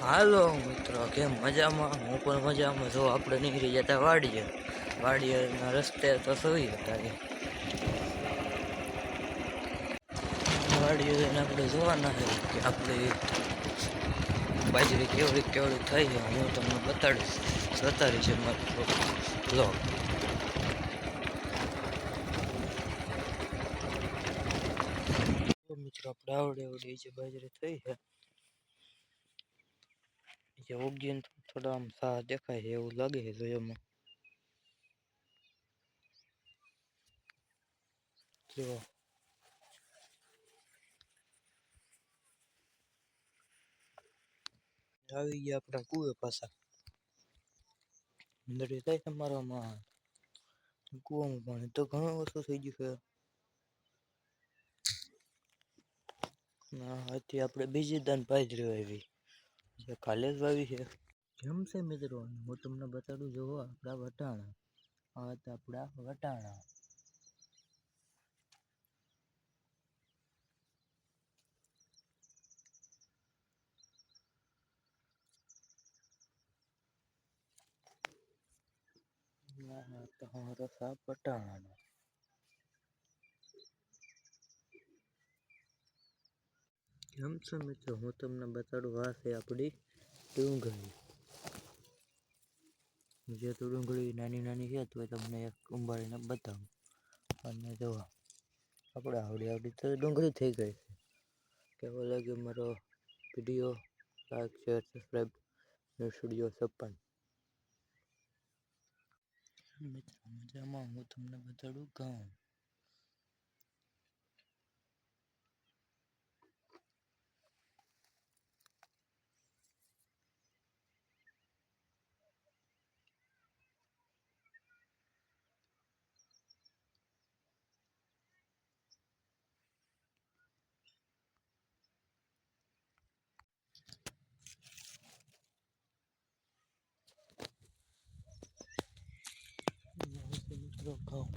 હાલો મિત્રો, કેમ મજામાં? હું પણ મજામાં. જો આપણે નીકળી જતા વાડીએના રસ્તે તો સવી હતા વાડીએ જઈને આપણે જોવાના છે કે આપણે બાજરી કેવડી કેવડી થઈ છે. હું તમને બતાડીશ, જોતા રહીશ મારો બ્લોગ. મિત્રો, આપણે આવડી જે બાજરી થઈ છે જે ઉગીને થોડા આમ સા દેખાય છે એવું લાગે છે જોવામાં. જો આવી ગયા આપણા કુએ પાછા. અંદર થાય તમારામાં કુવામાં પાણી તો ઘણું ઓછું થઈ ગયું છે. આથી આપણે બીજી દાન બાજરી વાવી જે કાલે જ વાવી છે. કેમ છે મિત્રો, હું તમને બતાડું. જોવો આપણા વટાણા, આ હતા આપણા વટાણા. તમારો સાપ વટાણાનો. કેમ છો મિત્રો, હું તમને બતાડું. આ છે આપણી ડુંગળી. જે તો ડુંગળી નાની નાની છે તો તમને એક ઉંબાડીને બતાવું. અને જો આપણે આવડી તો ડુંગળી થઈ ગઈ છે. કેવો લાગ્યો મારો video? Like, share, subscribe. Studio 56 મિત્રો મજામાં. હું તમને બતાડું ઘઉં. મિત્રો ઘઉં